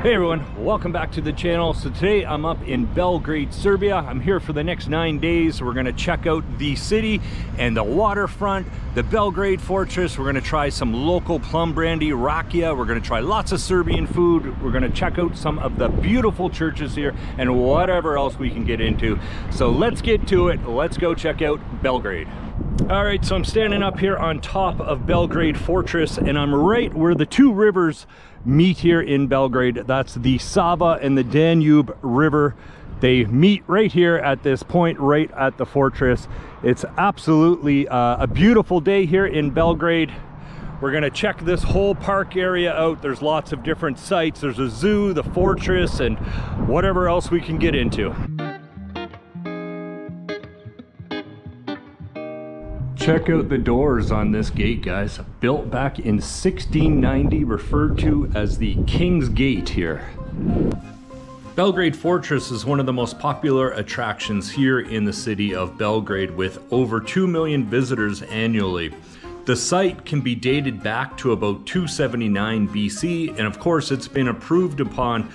Hey everyone, welcome back to the channel. So today I'm up in Belgrade, Serbia. I'm here for the next 9 days. We're gonna check out the city and the waterfront, the Belgrade Fortress. We're gonna try some local plum brandy, rakia. We're gonna try lots of Serbian food. We're gonna check out some of the beautiful churches here and whatever else we can get into. So let's get to it. Let's go check out Belgrade. All right, so I'm standing up here on top of Belgrade Fortress, and I'm right where the two rivers meet here in Belgrade. That's the Sava and the Danube River. They meet right here at this point, right at the fortress. It's absolutely a beautiful day here in Belgrade. We're gonna check this whole park area out. There's lots of different sites. There's a zoo, the fortress, and whatever else we can get into. Check out the doors on this gate, guys. Built back in 1690, referred to as the King's Gate here. Belgrade Fortress is one of the most popular attractions here in the city of Belgrade, with over 2 million visitors annually. The site can be dated back to about 279 BC, and of course it's been improved upon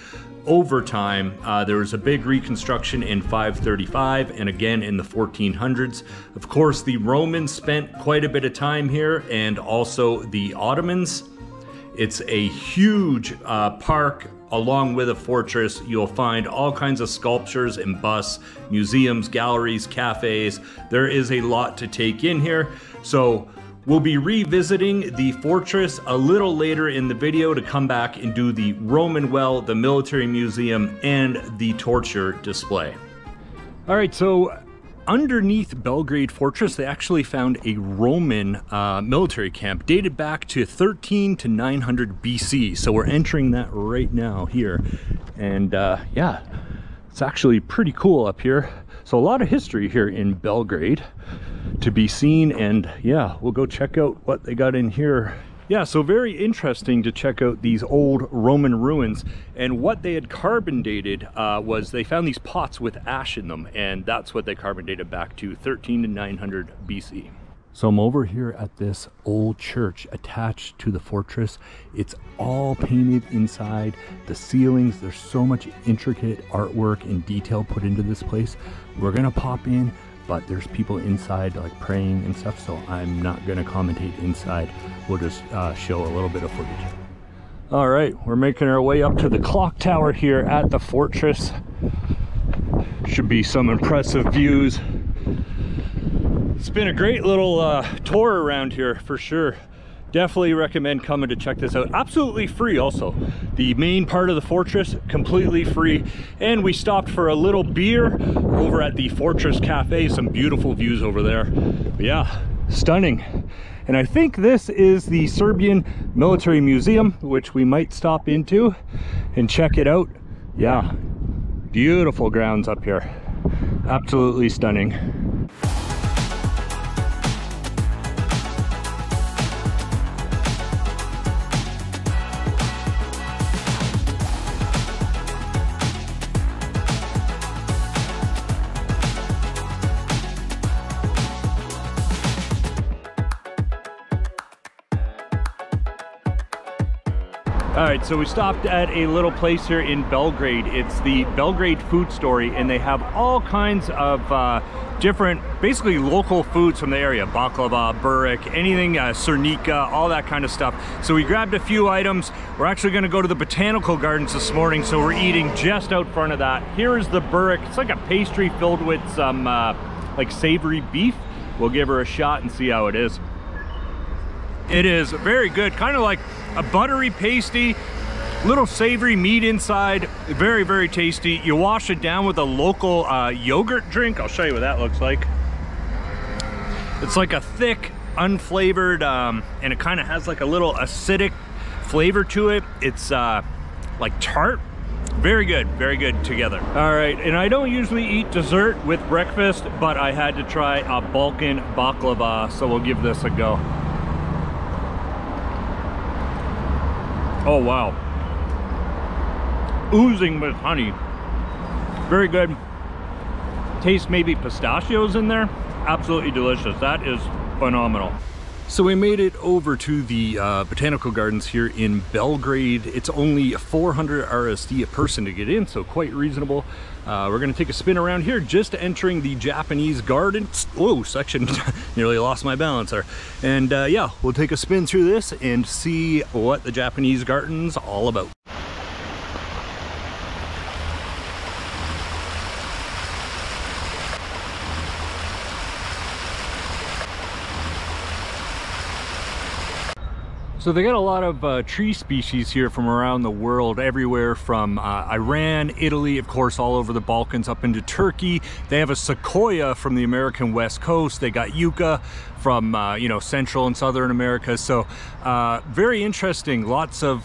over time. There was a big reconstruction in 535 and again in the 1400s. Of course, the Romans spent quite a bit of time here, and also the Ottomans. It's a huge park along with a fortress. You'll find all kinds of sculptures and busts, museums, galleries, cafes. There is a lot to take in here. So we'll be revisiting the fortress a little later in the video to come back and do the Roman well, the military museum, and the torture display. All right, so underneath Belgrade Fortress, they actually found a Roman military camp dated back to 13 to 900 BC. So we're entering that right now here. And yeah, it's actually pretty cool up here. So a lot of history here in Belgrade to be seen, and yeah, we'll go check out what they got in here. Yeah, so very interesting to check out these old Roman ruins, and what they had carbon dated was they found these pots with ash in them, and that's what they carbon dated back to 13 to 900 BC. So I'm over here at this old church attached to the fortress. It's all painted inside. The ceilings, there's so much intricate artwork and detail put into this place. We're gonna pop in, but there's people inside like praying and stuff, so I'm not gonna commentate inside. We'll just show a little bit of footage. All right, we're making our way up to the clock tower here at the fortress. Should be some impressive views. It's been a great little tour around here for sure. Definitely recommend coming to check this out. Absolutely free also. The main part of the fortress, completely free. And we stopped for a little beer over at the Fortress Cafe. Some beautiful views over there. But yeah, stunning. And I think this is the Serbian Military Museum, which we might stop into and check it out. Yeah, beautiful grounds up here. Absolutely stunning. All right, so we stopped at a little place here in Belgrade. It's the Belgrade Food Story, and they have all kinds of different, basically local foods from the area. Baklava, burek, anything, srnica, all that kind of stuff. So we grabbed a few items. We're actually gonna go to the Botanical Gardens this morning, so we're eating just out front of that. Here is the burek. It's like a pastry filled with some like savory beef. We'll give her a shot and see how it is. It is very good, kind of like a buttery pasty, little savory meat inside. Very, very tasty. You wash it down with a local yogurt drink. I'll show you what that looks like. It's like a thick, unflavored, and it kind of has like a little acidic flavor to it. It's like tart. Very good together. All right, and I don't usually eat dessert with breakfast, but I had to try a Balkan baklava, so we'll give this a go. Oh wow, oozing with honey. Very good. Taste maybe pistachios in there. Absolutely delicious. That is phenomenal. So we made it over to the botanical gardens here in Belgrade. It's only 400 RSD a person to get in, so quite reasonable. We're gonna take a spin around here, just entering the Japanese gardens. Whoa, section, nearly lost my balance there. And yeah, we'll take a spin through this and see what the Japanese garden's all about. So they got a lot of tree species here from around the world, everywhere from Iran, Italy, of course, all over the Balkans, up into Turkey. They have a sequoia from the American West Coast. They got yucca from you know, Central and Southern America. So very interesting. Lots of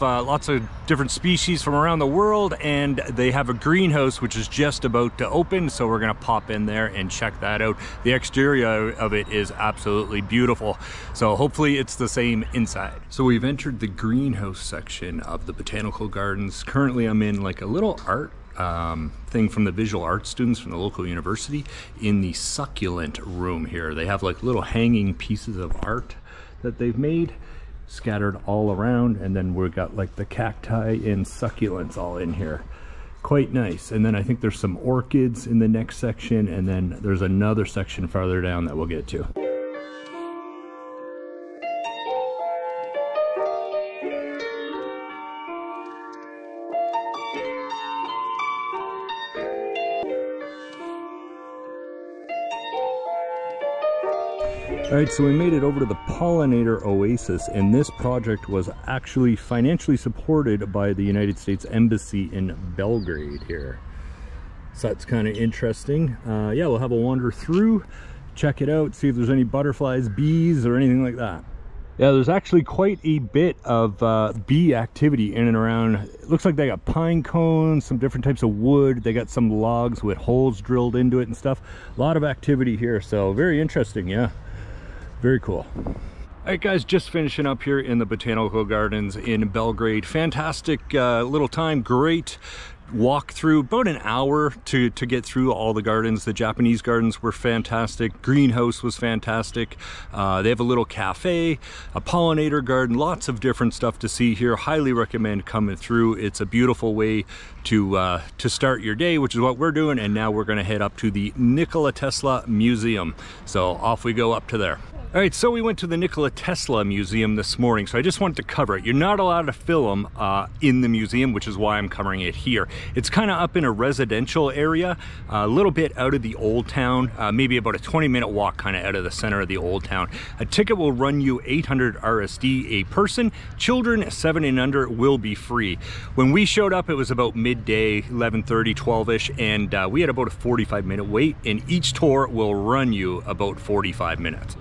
different species from around the world, and they have a greenhouse which is just about to open. So we're gonna pop in there and check that out. The exterior of it is absolutely beautiful. So hopefully it's the same inside. So we've entered the greenhouse section of the botanical gardens. Currently I'm in like a little art thing from the visual arts students from the local university in the succulent room here. They have like little hanging pieces of art that they've made scattered all around, and then we've got like the cacti and succulents all in here. Quite nice. And then I think there's some orchids in the next section, and then there's another section farther down that we'll get to. All right, so we made it over to the Pollinator Oasis, and this project was actually financially supported by the United States Embassy in Belgrade here. So that's kind of interesting. Yeah, we'll have a wander through, check it out, see if there's any butterflies, bees, or anything like that. Yeah, there's actually quite a bit of bee activity in and around. It looks like they got pine cones, some different types of wood. They got some logs with holes drilled into it and stuff. A lot of activity here, so very interesting, yeah. Very cool. All right, guys, just finishing up here in the Botanical Gardens in Belgrade. Fantastic little time, great walk through, about an hour to get through all the gardens. The Japanese gardens were fantastic. Greenhouse was fantastic. They have a little cafe, a pollinator garden, lots of different stuff to see here. Highly recommend coming through. It's a beautiful way to start your day, which is what we're doing. And now we're gonna head up to the Nikola Tesla Museum. So off we go up to there. All right, so we went to the Nikola Tesla Museum this morning, so I just wanted to cover it. You're not allowed to film in the museum, which is why I'm covering it here. It's kind of up in a residential area, a little bit out of the old town, maybe about a 20-minute walk kind of out of the center of the old town. A ticket will run you 800 RSD a person. Children 7 and under will be free. When we showed up, it was about midday, 11:30, 12-ish, and we had about a 45-minute wait, and each tour will run you about 45 minutes.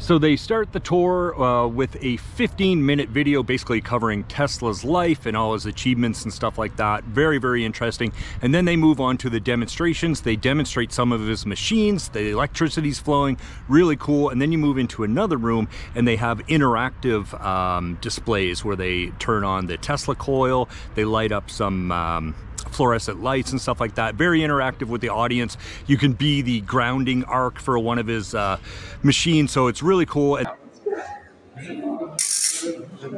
So they start the tour with a 15-minute video basically covering Tesla's life and all his achievements and stuff like that. Very, very interesting. And then they move on to the demonstrations. They demonstrate some of his machines, the electricity's flowing, really cool. And then you move into another room and they have interactive displays where they turn on the Tesla coil, they light up some fluorescent lights and stuff like that. Very interactive with the audience. You can be the grounding arc for one of his machines, so it's really cool. And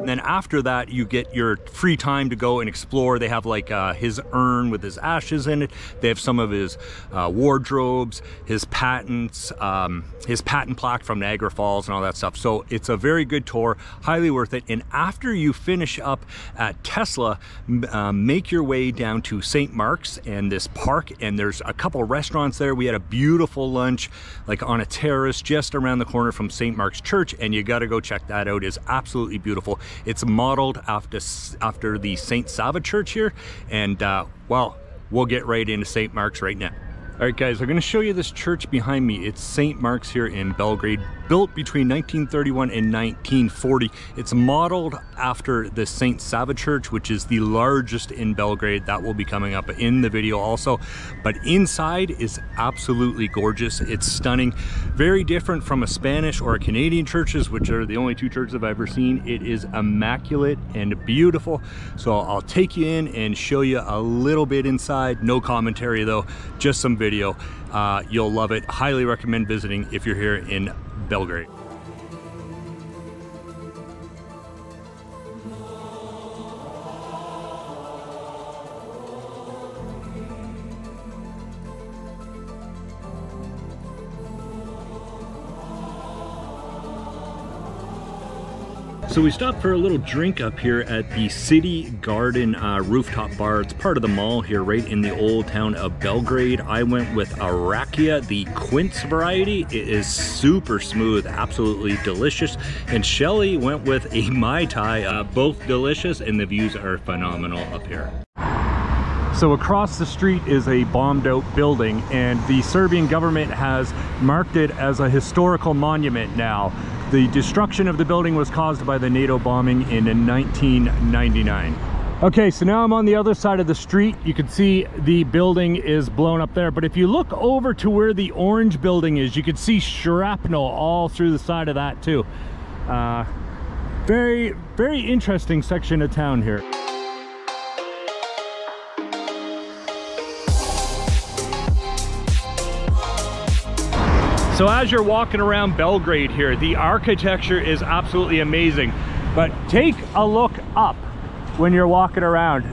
then after that, you get your free time to go and explore. They have like his urn with his ashes in it. They have some of his wardrobes, his patents, his patent plaque from Niagara Falls and all that stuff. So it's a very good tour, highly worth it. And after you finish up at Tesla, make your way down to St. Mark's and this park, and there's a couple of restaurants there. We had a beautiful lunch like on a terrace just around the corner from St. Mark's Church, and you got to go check that out. It's absolutely beautiful. It's modeled after the St. Sava Church here, and well, we'll get right into St. Mark's right now. All right, guys, I'm going to show you this church behind me. It's St. Mark's here in Belgrade, built between 1931 and 1940. It's modeled after the St. Sava Church, which is the largest in Belgrade. That will be coming up in the video also. But inside is absolutely gorgeous. It's stunning. Very different from a Spanish or a Canadian churches, which are the only two churches I've ever seen. It is immaculate and beautiful. So I'll take you in and show you a little bit inside. No commentary though, just some video. You'll love it. Highly recommend visiting if you're here in Belgrade. So we stopped for a little drink up here at the City Garden rooftop bar. It's part of the mall here, right in the old town of Belgrade. I went with a Rakia, the Quince variety. It is super smooth, absolutely delicious. And Shelly went with a Mai Tai, both delicious, and the views are phenomenal up here. So across the street is a bombed out building, and the Serbian government has marked it as a historical monument now. The destruction of the building was caused by the NATO bombing in 1999. Okay, so now I'm on the other side of the street. You can see the building is blown up there, but if you look over to where the orange building is, you can see shrapnel all through the side of that too. Very, very interesting section of town here. So as you're walking around Belgrade here, the architecture is absolutely amazing. But take a look up when you're walking around.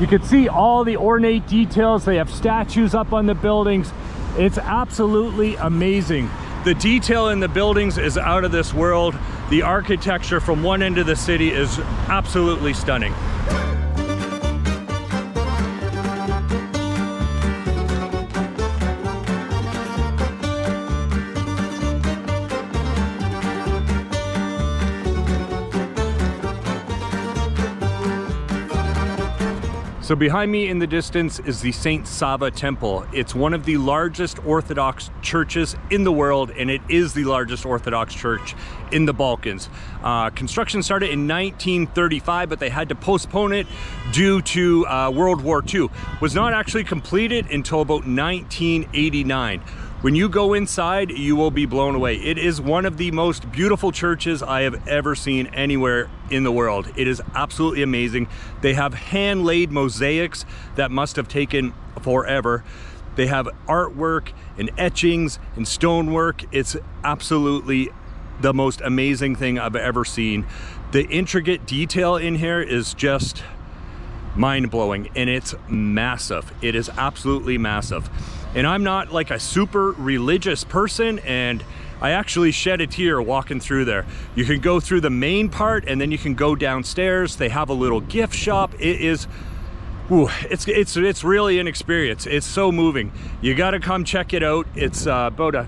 You can see all the ornate details. They have statues up on the buildings. It's absolutely amazing. The detail in the buildings is out of this world. The architecture from one end of the city is absolutely stunning. So behind me in the distance is the Saint Sava Temple. It's one of the largest Orthodox churches in the world, and it is the largest Orthodox church in the Balkans. Construction started in 1935, but they had to postpone it due to World War II. Was not actually completed until about 1989. When you go inside, you will be blown away. It is one of the most beautiful churches I have ever seen anywhere in the world. It is absolutely amazing. They have hand-laid mosaics that must have taken forever. They have artwork and etchings and stonework. It's absolutely the most amazing thing I've ever seen. The intricate detail in here is just mind-blowing, and it's massive. It is absolutely massive. And I'm not like a super religious person, and I actually shed a tear walking through there. You can go through the main part, and then you can go downstairs. They have a little gift shop. It is, ooh, it's really an experience. It's so moving. You got to come check it out. It's about a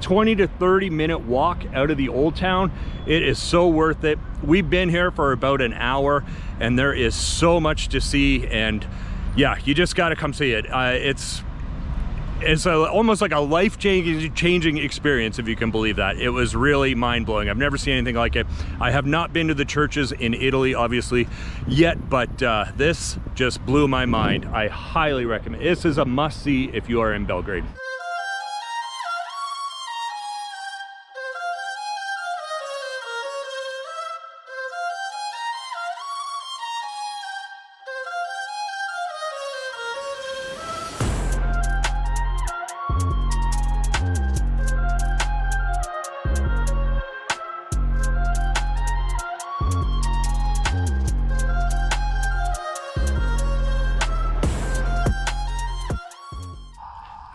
20 to 30 minute walk out of the old town. It is so worth it. We've been here for about an hour, and there is so much to see. And yeah, you just got to come see it. It's almost like a life-changing experience, if you can believe that. It was really mind-blowing. I've never seen anything like it. I have not been to the churches in Italy, obviously, yet, but this just blew my mind. I highly recommend. This is a must-see if you are in Belgrade.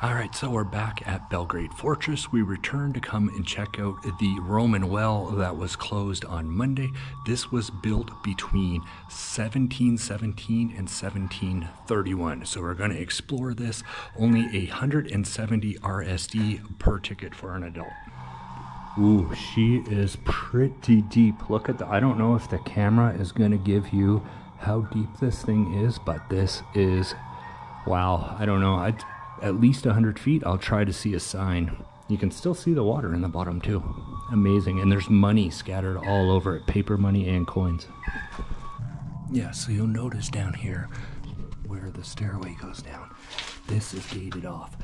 Alright, so we're back at Belgrade Fortress. We returned to come and check out the Roman well that was closed on Monday. This was built between 1717 and 1731. So we're going to explore this. Only 170 RSD per ticket for an adult. Ooh, she is pretty deep. Look at the, I don't know if the camera is going to give you how deep this thing is, but this is, wow, I don't know. At least 100 feet. I'll try to see a sign. You can still see the water in the bottom too. Amazing. And there's money scattered all over it, paper money and coins. Yeah, so you'll notice down here where the stairway goes down, this is gated off,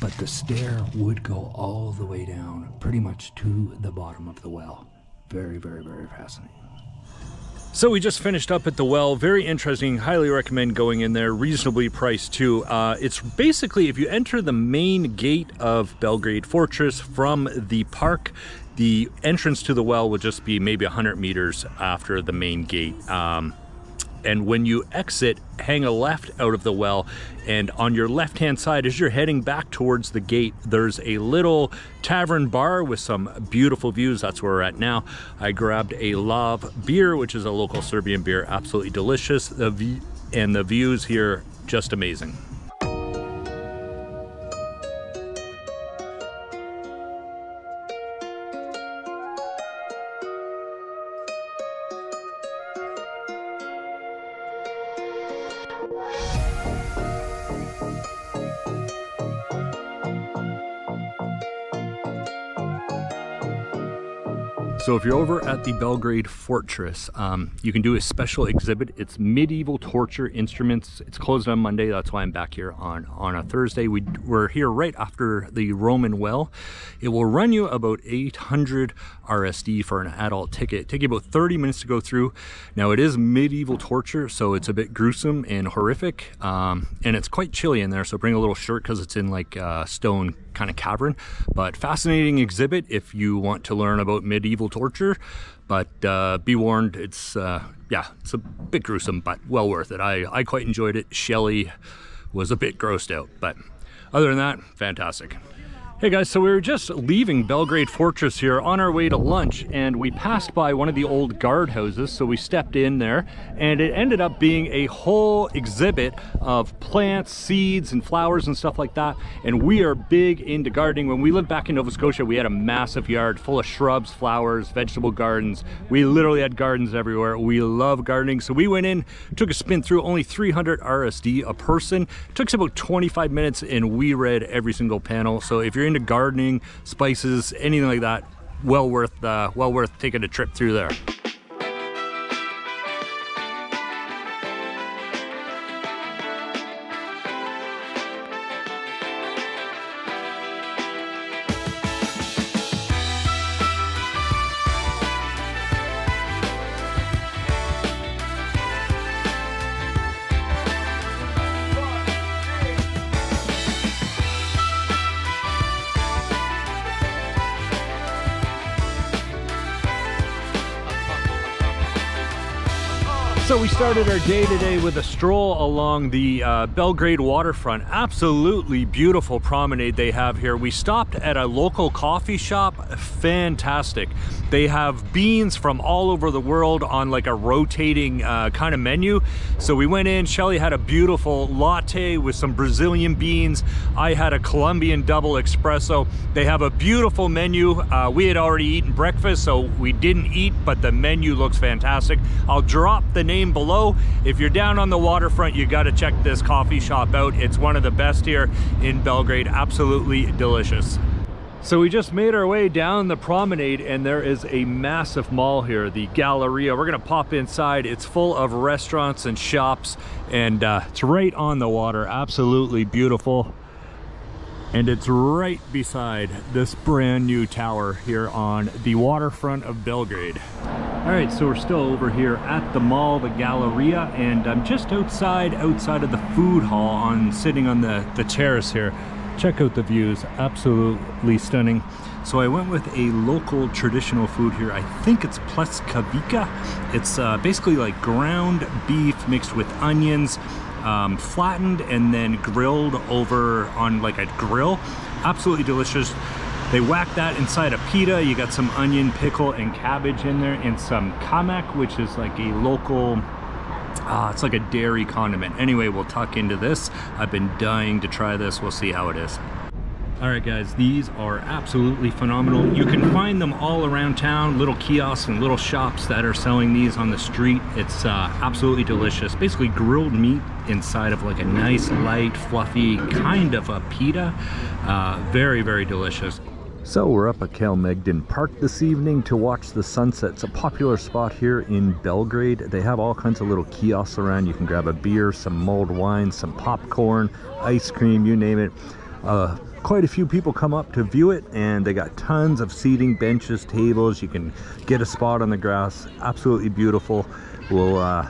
but the stair would go all the way down pretty much to the bottom of the well. Very, very, very fascinating. So we just finished up at the well. Very interesting. Highly recommend going in there. Reasonably priced too. It's basically, if you enter the main gate of Belgrade Fortress from the park, the entrance to the well would just be maybe 100 meters after the main gate. and when you exit, hang a left out of the well, and on your left-hand side, as you're heading back towards the gate, there's a little tavern bar with some beautiful views. That's where we're at now. I grabbed a Lav beer, which is a local Serbian beer, absolutely delicious. The views here, just amazing. So if you're over at the Belgrade Fortress, you can do a special exhibit. It's medieval torture instruments. It's closed on Monday. That's why I'm back here on a Thursday. We're here right after the Roman well. It will run you about 800 RSD for an adult ticket. Take you about 30 minutes to go through. Now it is medieval torture, so it's a bit gruesome and horrific, and it's quite chilly in there, so bring a little shirt because it's in like a stone kind of cavern. But fascinating exhibit if you want to learn about medieval torture, but be warned, it's yeah, it's a bit gruesome, but well worth it. I quite enjoyed it. Shelley was a bit grossed out, but other than that, fantastic. Hey guys, so we were just leaving Belgrade Fortress here on our way to lunch, and we passed by one of the old guardhouses, so we stepped in there, and it ended up being a whole exhibit of plants, seeds, and flowers and stuff like that. And we are big into gardening. When we lived back in Nova Scotia, we had a massive yard full of shrubs, flowers, vegetable gardens. We literally had gardens everywhere. We love gardening, so we went in, took a spin through, only 300 RSD a person. It took us about 25 minutes, and we read every single panel. So if you're into gardening, spices, anything like that, well worth taking a trip through there. So we started our day today with a stroll along the Belgrade waterfront. Absolutely beautiful promenade they have here. We stopped at a local coffee shop. Fantastic. They have beans from all over the world on like a rotating kind of menu. So we went in, Shelley had a beautiful latte with some Brazilian beans. I had a Colombian double espresso. They have a beautiful menu. We had already eaten breakfast, so we didn't eat, but the menu looks fantastic. I'll drop the name below. If you're down on the waterfront, you got to check this coffee shop out. It's one of the best here in Belgrade. Absolutely delicious. So we just made our way down the promenade, and there is a massive mall here, the Galleria. We're gonna pop inside. It's full of restaurants and shops, and it's right on the water. Absolutely beautiful. And it's right beside this brand new tower here on the waterfront of Belgrade. All right, so we're still over here at the mall, the Galleria, and I'm just outside of the food hall, sitting on the terrace here. Check out the views, absolutely stunning. So I went with a local traditional food here. I think it's pleskavica. It's basically like ground beef mixed with onions, flattened and then grilled over on like a grill. Absolutely delicious. They whack that inside a pita. You got some onion, pickle, and cabbage in there, and some kamak, which is like a local, it's like a dairy condiment. Anyway, we'll tuck into this. I've been dying to try this. We'll see how it is. All right, guys, these are absolutely phenomenal. You can find them all around town, little kiosks and little shops that are selling these on the street. It's absolutely delicious. Basically grilled meat inside of like a nice, light, fluffy kind of a pita. Very, very delicious. So we're up at Kelmegden Park this evening to watch the sunset. It's a popular spot here in Belgrade. They have all kinds of little kiosks around. You can grab a beer, some mulled wine, some popcorn, ice cream, you name it. Quite a few people come up to view it, and they got tons of seating, benches, tables. You can get a spot on the grass. Absolutely beautiful. We'll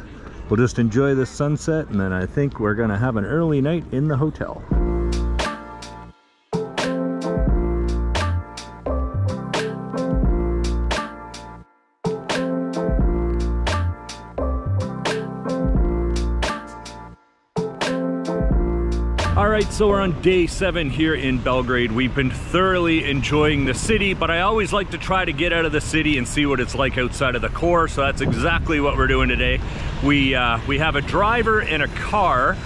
just enjoy this sunset, and then I think we're gonna have an early night in the hotel. All right, so we're on day 7 here in Belgrade. We've been thoroughly enjoying the city, but I always like to try to get out of the city and see what it's like outside of the core, so that's exactly what we're doing today. We have a driver and a car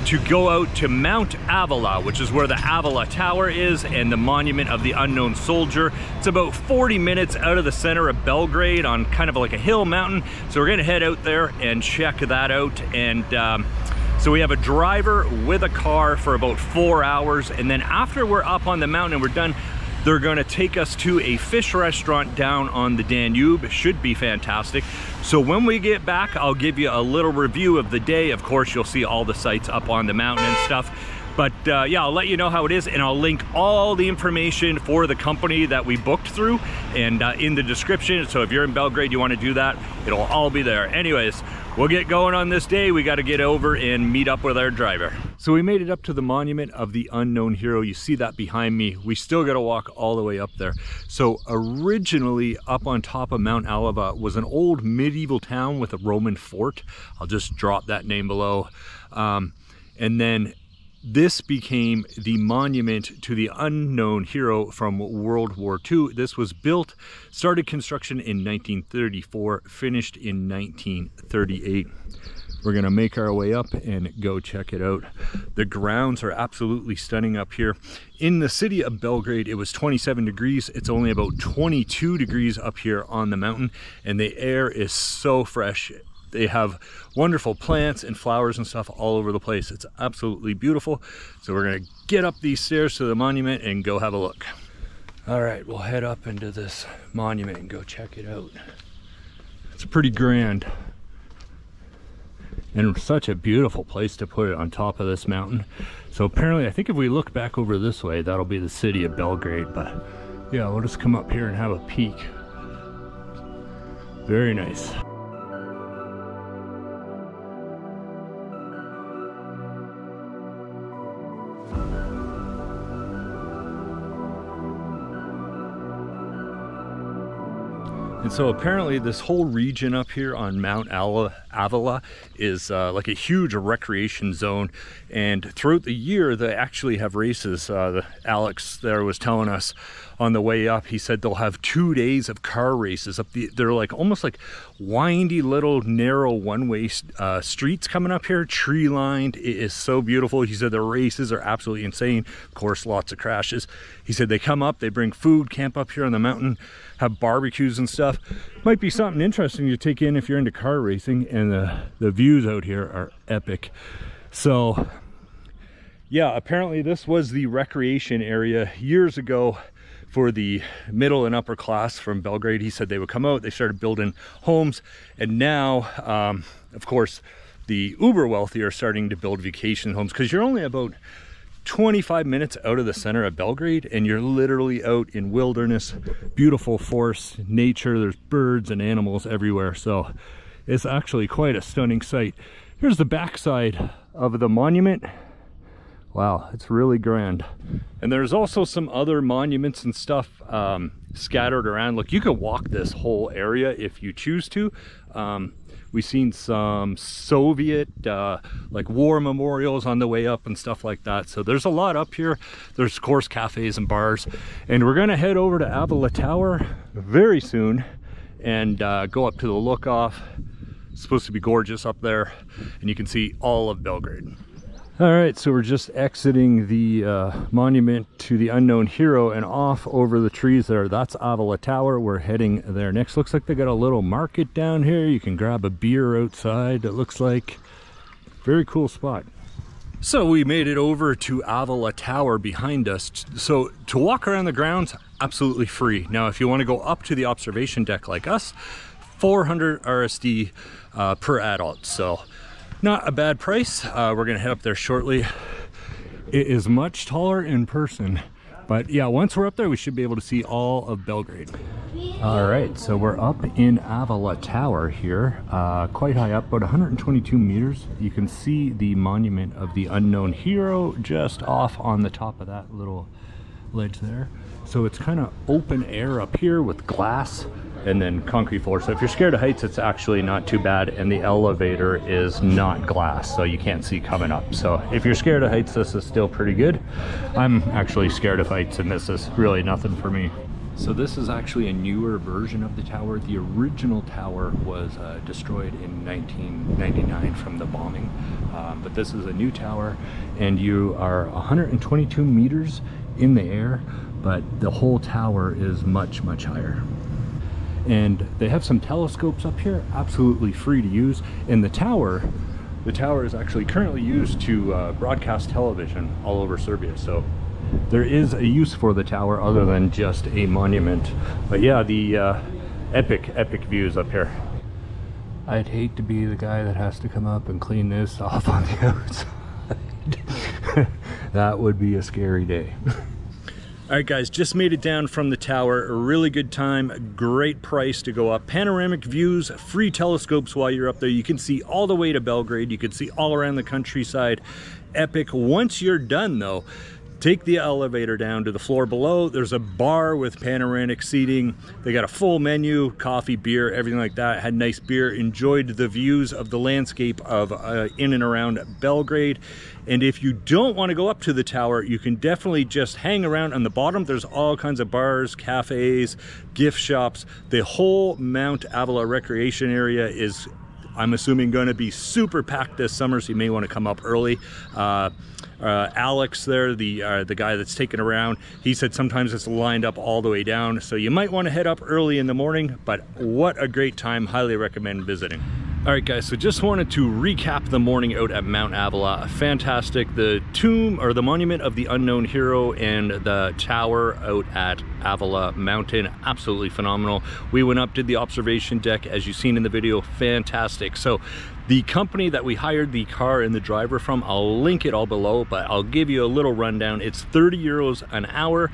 to go out to Mount Avila, which is where the Avila Tower is and the Monument of the Unknown Soldier. It's about 40 minutes out of the center of Belgrade on kind of like a hill mountain. So we're gonna head out there and check that out. And so we have a driver with a car for about 4 hours. And then after we're up on the mountain and we're done, they're gonna take us to a fish restaurant down on the Danube. It should be fantastic. So when we get back, I'll give you a little review of the day. Of course, you'll see all the sites up on the mountain and stuff. But yeah, I'll let you know how it is, and I'll link all the information for the company that we booked through and in the description. So if you're in Belgrade, you wanna do that, it'll all be there. Anyways, we'll get going on this day. We gotta get over and meet up with our driver. So we made it up to the Monument of the Unknown Hero. You see that behind me. We still gotta walk all the way up there. So originally up on top of Mount Avila was an old medieval town with a Roman fort. I'll just drop that name below. And then this became the monument to the unknown hero from World War II. This was built, started construction in 1934, finished in 1938. We're gonna make our way up and go check it out. The grounds are absolutely stunning up here. In the city of Belgrade, it was 27 degrees. It's only about 22 degrees up here on the mountain, and the air is so fresh. They have wonderful plants and flowers and stuff all over the place. It's absolutely beautiful. So we're gonna get up these stairs to the monument and go have a look. All right, we'll head up into this monument and go check it out. It's pretty grand. And such a beautiful place to put it on top of this mountain. So apparently, I think if we look back over this way, that'll be the city of Belgrade. But yeah, we'll just come up here and have a peek. Very nice. And so apparently this whole region up here on Mount Avila is like a huge recreation zone. And throughout the year, they actually have races. Alex there was telling us on the way up, he said they'll have 2 days of car races up they're like almost like windy little narrow one-way streets coming up here, tree lined. It is so beautiful. He said the races are absolutely insane. Of course, lots of crashes. He said they come up, they bring food, camp up here on the mountain, have barbecues and stuff. Might be something interesting to take in if you're into car racing, and the views out here are epic. So yeah, apparently this was the recreation area years ago for the middle and upper class from Belgrade. He said they would come out, they started building homes, and now of course the uber wealthy are starting to build vacation homes, because you're only about 25 minutes out of the center of Belgrade and you're literally out in wilderness, beautiful forest, nature. There's birds and animals everywhere. So it's actually quite a stunning sight. Here's the backside of the monument. Wow, it's really grand. And there's also some other monuments and stuff scattered around. Look, you could walk this whole area if you choose to. We've seen some Soviet like war memorials on the way up and stuff like that. So there's a lot up here. There's of course cafes and bars. And we're gonna head over to Avila Tower very soon and go up to the look off. It's supposed to be gorgeous up there, and you can see all of Belgrade. All right, so we're just exiting the monument to the unknown hero and off over the trees there. That's Avila Tower. We're heading there next. Looks like they got a little market down here. You can grab a beer outside. It looks like very cool spot. So we made it over to Avila Tower behind us. So to walk around the grounds, absolutely free. Now, if you want to go up to the observation deck like us, 400 RSD per adult. So not a bad price. We're gonna head up there shortly. It is much taller in person, but yeah, once we're up there, we should be able to see all of Belgrade. All right, so we're up in Avila Tower here, quite high up, about 122 meters. You can see the Monument of the Unknown Hero just off on the top of that little ledge there. So it's kind of open air up here with glass and then concrete floor. So if you're scared of heights, it's actually not too bad, and the elevator is not glass, so you can't see coming up. So if you're scared of heights, this is still pretty good. I'm actually scared of heights, and this is really nothing for me. So this is actually a newer version of the tower. The original tower was destroyed in 1999 from the bombing, but this is a new tower, and you are 122 meters in the air, but the whole tower is much, much higher. And they have some telescopes up here, absolutely free to use. And the tower is actually currently used to broadcast television all over Serbia. So there is a use for the tower other than just a monument. But yeah, the epic views up here. I'd hate to be the guy that has to come up and clean this off on the outside. That would be a scary day. All right, guys, just made it down from the tower. A really good time, great price to go up. Panoramic views, free telescopes while you're up there. You can see all the way to Belgrade. You can see all around the countryside. Epic. Once you're done, though, take the elevator down to the floor below. There's a bar with panoramic seating. They got a full menu, coffee, beer, everything like that. Had nice beer, enjoyed the views of the landscape of in and around Belgrade. And if you don't want to go up to the tower, you can definitely just hang around on the bottom. There's all kinds of bars, cafes, gift shops. The whole Mount Avila recreation area is, I'm assuming, going to be super packed this summer, so you may want to come up early. Alex there, the guy that's taken around, he said sometimes it's lined up all the way down, so you might want to head up early in the morning, but what a great time. Highly recommend visiting. All right, guys, so just wanted to recap the morning out at Mount Avila. Fantastic. The tomb, or the monument of the unknown hero, and the tower out at Avila Mountain, absolutely phenomenal. We went up, did the observation deck, as you've seen in the video. Fantastic. So the company that we hired the car and the driver from, I'll link it all below, but I'll give you a little rundown. It's 30 euros an hour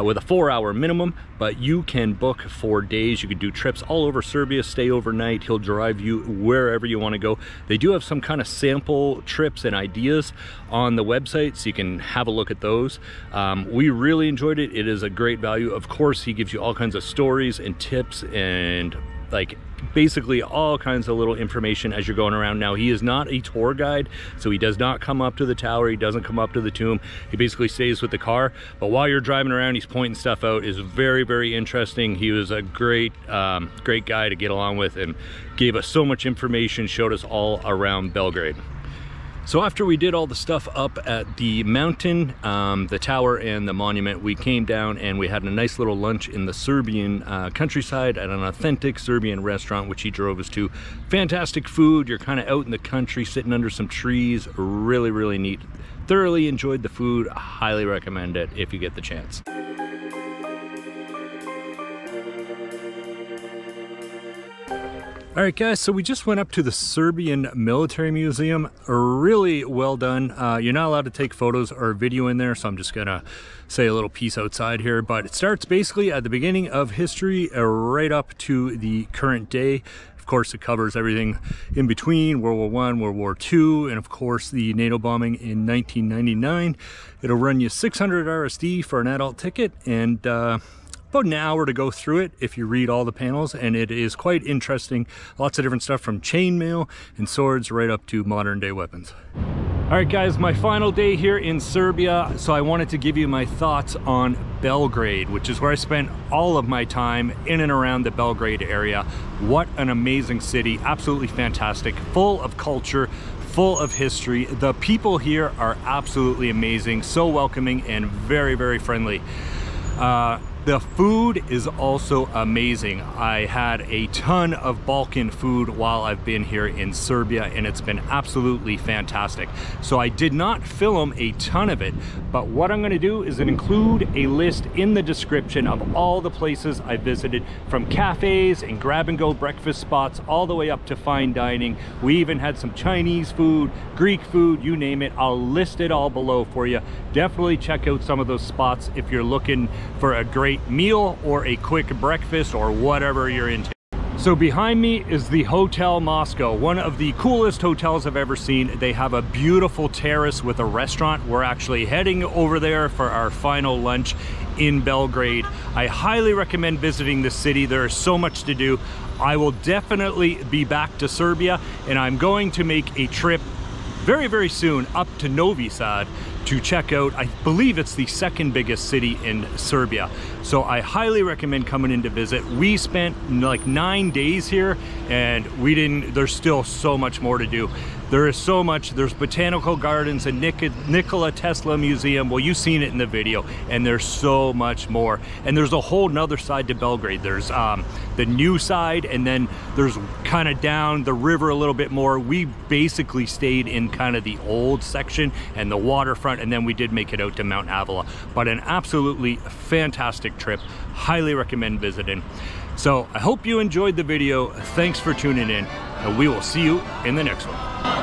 with a 4-hour minimum, but you can book for days. You could do trips all over Serbia, stay overnight. He'll drive you wherever you want to go. They do have some kind of sample trips and ideas on the website, so you can have a look at those. We really enjoyed it. It is a great value. Of course, he gives you all kinds of stories and tips and like basically all kinds of little information as you're going around. Now, he is not a tour guide, so he does not come up to the tower, he doesn't come up to the tomb. He basically stays with the car, but while you're driving around, he's pointing stuff out. Is very, very interesting. He was a great great guy to get along with, and gave us so much information, showed us all around Belgrade. So after we did all the stuff up at the mountain, the tower and the monument, we came down and we had a nice little lunch in the Serbian countryside at an authentic Serbian restaurant, which he drove us to. Fantastic food. You're kind of out in the country, sitting under some trees. Really, really neat. Thoroughly enjoyed the food. Highly recommend it if you get the chance. All right, guys, so we just went up to the Serbian Military Museum. Really well done. You're not allowed to take photos or video in there, so I'm just gonna say a little piece outside here, but it starts basically at the beginning of history right up to the current day. Of course, it covers everything in between, World War I, World War II, and of course the NATO bombing in 1999. It'll run you 600 RSD for an adult ticket, and about an hour to go through it if you read all the panels, and it is quite interesting. Lots of different stuff from chainmail and swords right up to modern day weapons. All right, guys, my final day here in Serbia, so I wanted to give you my thoughts on Belgrade, which is where I spent all of my time in and around the Belgrade area. What an amazing city, absolutely fantastic, full of culture, full of history. The people here are absolutely amazing, so welcoming and very, very friendly. The food is also amazing. I had a ton of Balkan food while I've been here in Serbia, and it's been absolutely fantastic. So I did not film a ton of it, but what I'm gonna do is include a list in the description of all the places I visited, from cafes and grab-and-go breakfast spots all the way up to fine dining. We even had some Chinese food, Greek food, you name it. I'll list it all below for you. Definitely check out some of those spots if you're looking for a great meal or a quick breakfast or whatever you're into. So behind me is the Hotel Moscow, one of the coolest hotels I've ever seen. They have a beautiful terrace with a restaurant. We're actually heading over there for our final lunch in Belgrade. I highly recommend visiting this city. There is so much to do. I will definitely be back to Serbia, and I'm going to make a trip very, very soon up to Novi Sad to check out, I believe it's the second biggest city in Serbia. So I highly recommend coming in to visit. We spent like 9 days here, and there's still so much more to do. There is so much. There's botanical gardens and Nikola Tesla Museum. Well, you've seen it in the video, and there's so much more. And there's a whole nother side to Belgrade. There's the new side, and then there's kind of down the river a little bit more. We basically stayed in kind of the old section and the waterfront, and then we did make it out to Mount Avila. But an absolutely fantastic trip. Highly recommend visiting. So I hope you enjoyed the video. Thanks for tuning in, and we will see you in the next one.